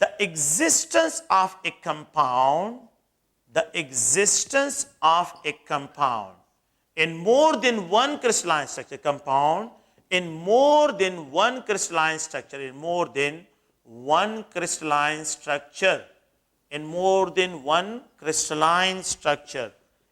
the existence of a compound in more than one crystalline structure, compound in more than one crystalline structure,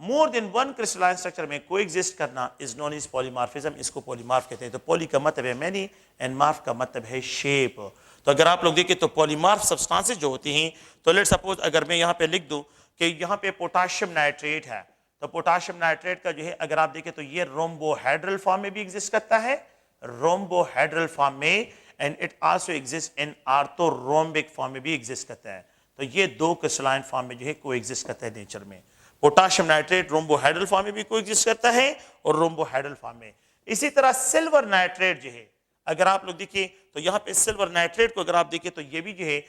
more then one crystalline structure میں کو exist کرنا از known از polymorphism. اس کو پولیمارف کہتے ہیں. تو پولی کا مطلب ہے مینی اینڈ مارف کا مطلب ہے شیپ. تو اگر آپ لوگ دیکھیں تو پولیمارف سبسٹانسز جو ہوتی ہیں, تو لیٹ سپوز اگر میں یہاں پہ لکھ دوں کہ یہاں پہ پوٹاشیم نائٹریٹ ہے, تو پوٹاشیم نائٹریٹ کا جو ہے اگر آپ دیکھیں تو یہ رومبو ہیڈرل فارم میں بھی ایگزسٹ کرتا ہے, رومبو ہیڈرل فارم میں, and it also exist in orthorhombic form میں بھی ایگزسٹ کرتا ہے. تو یہ دو کرسٹلائن فارم میں جو ہے کو ایگزسٹ کرتا ہے نیچر میں. پوٹاشیم نائٹریٹ رومبو ہیڈرل فارم میں بھی کو ایگزسٹ کرتا ہے اور رومبو ہیڈرل فارم میں. اسی طرح سلور نائٹریٹ جو ہے اگر آپ لوگ دیکھیں تو یہاں پہ سلور نائٹریٹ کو اگر آپ دیکھیں تو یہ بھی جو ہے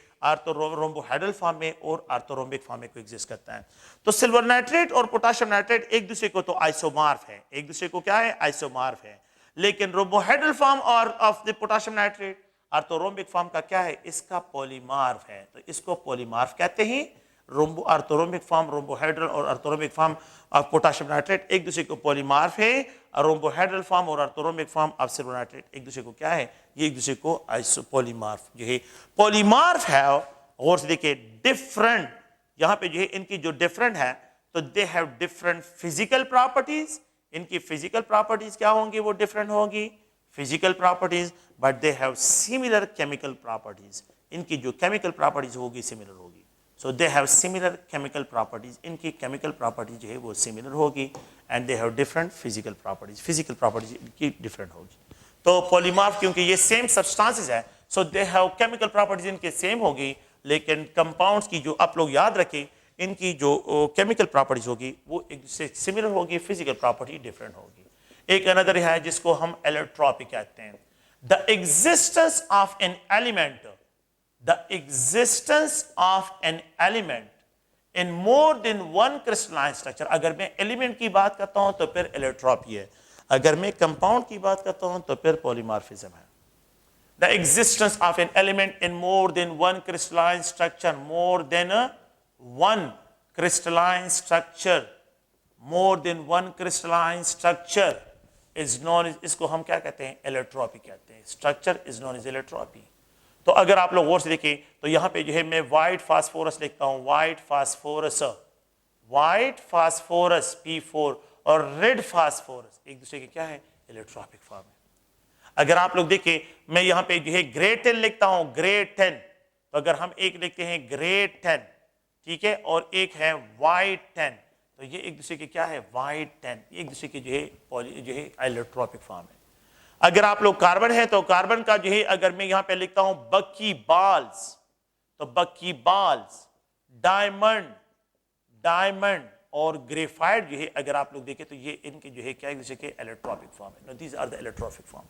رومبو ہیڈرل فارم میں اور آرتھورومبک فارم میں کو ایگزسٹ کرتا ہے. تو سلور نائٹریٹ اور پوٹاشیم نائٹریٹ ایک دوسرے کو تو آئسومارف ہے, ایک دوسرے کو کیا ہے, آئسومارف ہے. لیکن رومبو ہیڈرل فارم اور of the potassium nitrate orthorhombic form کا کیا ہے, اس کا پولیمارف ہے. تو اس کو پولیمارف کہتے ہیں. رومبو آرتھورومبک فارم رومبو ہیڈرل اور آرتھورومبک فارم آف پوٹاشیم نائٹریٹ ایک دوسرے کو پولیمارف ہے. رومبو ہیڈرل فارم اور آرتھورومبک فارم آف سلور نائٹریٹ ایک دوسرے کو کیا ہے, یہ ایک دوسرے کو آئسو پولیمارف جو ہے. پولیمارف ہے غور سے دیکھیں ڈفرنٹ, یہاں پہ جو ہے ان کی جو ڈفرنٹ ہے تو they have different physical properties. ان کی فزیکل پراپرٹیز کیا ہوں گی, وہ ڈفرنٹ ہوگی physical properties, but they have similar chemical properties. ان کی جو کیمیکل پراپرٹیز ہوگی سملر ہوگی. So they have similar chemical properties. ان کی chemical properties جو ہے وہ similar ہوگی, and they have different physical properties. Physical properties ان کی different ہوگی. تو polymorph کیونکہ یہ same substances ہے, so they have chemical properties ان کے same ہوگی, لیکن compounds کی جو آپ لوگ یاد رکھیں ان کی جو chemical properties ہوگی وہ ایک سے similar ہوگی, physical property different ہوگی. ایک another ہے جس کو ہم allotropic کہتے ہیں. The existence of an element, the existence of an element in more than one crystalline structure. اگر میں ایلیمنٹ کی بات کرتا ہوں تو پھر ایلیٹروپی ہے, اگر میں کمپاؤنڈ کی بات کرتا ہوں تو پھر پولیمارفزم ہے. The existence of an element in more than one crystalline structure, more than one crystalline structure, more than one crystalline structure is known as, اس کو ہم کیا کہتے ہیں, ایلیٹروپی کہتے ہیں. Structure is known as ایلیٹروپی. تو اگر آپ لوگ غور سے دیکھیں تو یہاں پہ جو ہے میں وائٹ فاسفورس لکھتا ہوں, white phosphorus, white phosphorus P4 اور ریڈ فاسفورس ایک دوسرے کے کیا ہے, الیکٹروپک فارم ہے. اگر آپ لوگ دیکھیں میں یہاں پہ جو ہے گریڈ 10 لکھتا ہوں, گریڈ 10, تو اگر ہم ایک لکھتے ہیں گریڈ 10, ٹھیک ہے, اور ایک ہے وائٹ 10, تو یہ ایک دوسرے کے کیا ہے, وائٹ 10, ایک دوسرے کے جو ہے الیکٹروپک فارم ہے. اگر آپ لوگ کاربن ہے تو کاربن کا جو ہے اگر میں یہاں پہ لکھتا ہوں بکی بالز, تو بکی بالز, ڈائمنڈ, ڈائمنڈ اور گریفائٹ جو ہے اگر آپ لوگ دیکھیں تو یہ ان کے جو ہے کیا جیسے کہ electropic form ہے. These are the electropic form.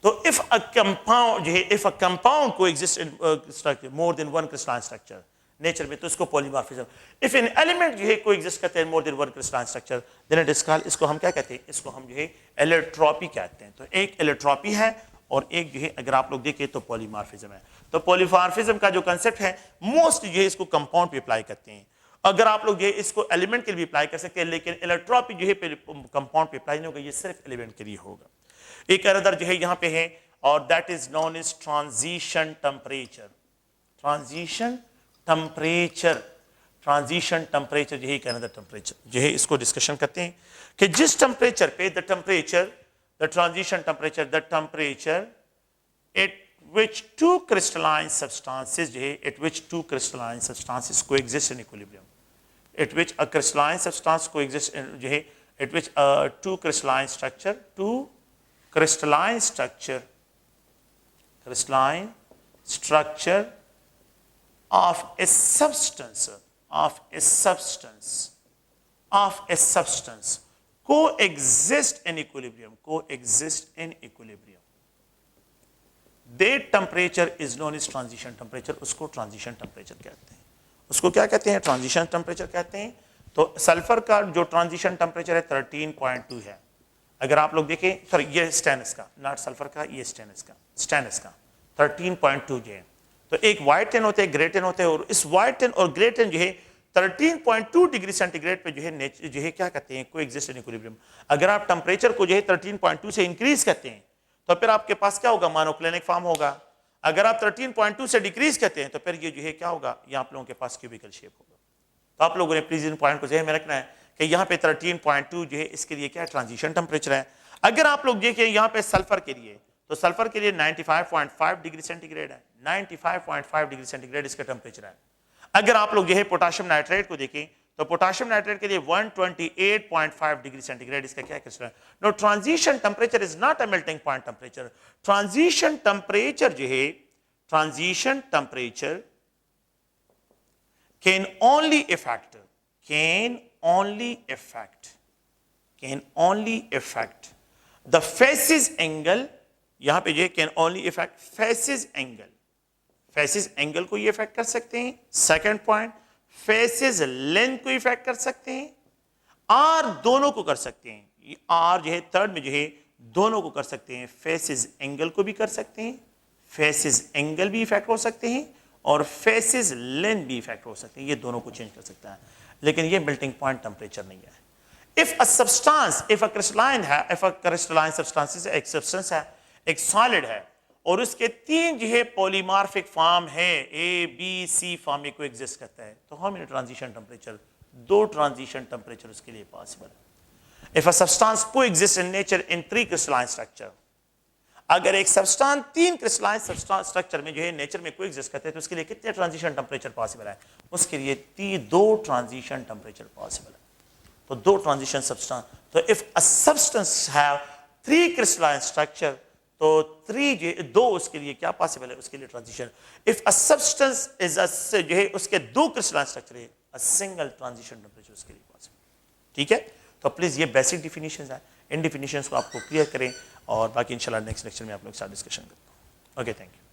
تو if a compound جو ہے if a compound coexist in structure more than one crystalline structure nature میں تو اس کو پولیمارفزم. if an element جو ہے coexist کرتے ہیں more than one crystalline structure then it is called, اس کو ہم کیا کہتے ہیں, اس کو ہم جو ہے electropy کہتے ہیں. تو ایک electropy ہے اور ایک جو ہے اگر آپ لوگ دیکھیں تو پولیمارفزم ہے. تو پولیمارفزم کا جو کنسپٹ ہے موسٹ جو ہے اس کو کمپاؤنڈ پہ اپلائی کرتے ہیں. اگر آپ لوگ جو ہے اس کو ایلیمنٹ کے لیے بھی اپلائی کر سکتے ہیں, لیکن الیکٹروپی جو ہے کمپاؤنڈ پہ اپلائی نہیں ہوگا, یہ صرف ایلیمنٹ کے لیے ہوگا. ایک اندر جو ہے یہاں پہ ہے اور that is known as transition temperature. Transition temperature, transition temperature جو ہے ایک اندر ٹمپریچر جو ہے اس کو ڈسکشن کرتے ہیں کہ جس ٹمپریچر پہ the temperature, the transition temperature, the temperature at which two crystalline substances جو ہے at which two crystalline substances coexist in equilibrium, at which a crystalline substance coexist in جو ہے at which two crystalline structure, two crystalline structure, crystalline structure of a substance, of a substance, of a substance coexist in equilibrium, coexist in equilibrium. That temperature is known as transition temperature. اس کو transition temperature کہتے ہیں. اس کو کیا کہتے ہیں, transition temperature کہتے ہیں. تو سلفر کا جو transition temperature ہے 13.2 ہے. اگر آپ لوگ دیکھیں سر یہ سٹینس کا, ناٹ سلفر کا, یہ سٹینس کا, سٹینس کا 13.2 جو ہے. تو ایک وائٹ 10 ہوتے ہیں, گرے 10 ہوتے ہیں, اور اس وائٹ 10 اور گرے 10 جو ہے 13.2 ڈگری سینٹی گریڈ پہ جو ہے کیا کہتے ہیں, کو ایگزسٹ ان ایکویلیبریم. اگر آپ ٹمپریچر کو جو ہے 13.2 سے انکریز کرتے ہیں تو پھر آپ کے پاس کیا ہوگا, مانوکلینک فارم ہوگا. اگر آپ 13.2 سے ڈیکریز کرتے ہیں تو پھر یہ جو ہے کیا ہوگا, یہ آپ لوگوں کے پاس کیوبیکل شیپ ہوگا. تو آپ لوگوں نے پلیز ان پوائنٹ کو ذہن میں رکھنا ہے کہ یہاں پہ 13.2 جو ہے اس کے لیے کیا ٹرانزیشن ٹمپریچر ہے. اگر آپ لوگ دیکھیں یہاں پہ سلفر کے لیے تو سلفر کے لیے 95.5 ڈگری سینٹی گریڈ ہے. 95.5 ڈگری سینٹی گریڈ اس کا ٹمپریچر ہے. اگر آپ لوگ جو ہے پوٹاشیم نائٹریٹ کو دیکھیں تو پوٹاشیم نائٹریٹ کے لیے 128.5 ڈگری سینٹی گریڈ اس کا کیا کرسٹل ہے. No transition temperature is not a melting point temperature. Transition temperature جو ہے transition temperature can only affect the faces angle. یہاں پہ جو can only affect faces angle. faces angle کو یہ افیکٹ کر سکتے ہیں. سیکنڈ پوائنٹ faces length کو افیکٹ کر سکتے ہیں اور دونوں کو کر سکتے ہیں. اور جو ہے تھرڈ میں جو ہے دونوں کو کر سکتے ہیں. faces angle کو بھی کر سکتے ہیں, faces angle بھی افیکٹ ہو سکتے ہیں اور faces length بھی افیکٹ ہو سکتے ہیں. یہ دونوں کو چینج کر سکتا ہے لیکن یہ melting point ٹمپریچر نہیں ہے. if a crystalline substance ایک سبسٹنس ہے, ایک سالڈ ہے اور اس کے تین جو ہے پولیمارفک فارم ہے, اے بی سی فارم میں کو ایگزسٹ کرتا ہے, تو ہاؤ مینی ٹرانزیشن ٹمپریچر؟ دو ٹرانزیشن ٹمپریچر اس کے لیے پاسبل ہے. if a substance coexist in nature in 3 crystalline structure, اگر ایک سبسٹانس 3 کرسٹلائن سٹرکچر میں جو ہے نیچر میں کوئی ایگزسٹ کرتے ہیں تو اس کے لیے کتنے ٹرانزیشن ٹمپریچر پاسبل ہے؟ اس کے لیے 2 ٹرانزیشن ٹمپریچر پاسبل ہے. تو 2 ٹرانزیشن سبسٹانس. تو if a substance have 3 crystalline structure تو 2 اس کے لیے کیا پاسبل ہے؟ اس کے لیے transition. if a substance is جو ہے اس کے 2 crystalline structure ہے, a single transition temperature اس کے لیے پاسبل. ٹھیک ہے, تو پلیز یہ بیسک ڈیفینیشنز ہیں, ان ڈیفینیشنز کو آپ کو کلیئر کریں اور باقی انشاءاللہ نیکسٹ لیکچر میں آپ لوگ کے ساتھ ڈسکشن کرتا ہوں. Okay, thank you.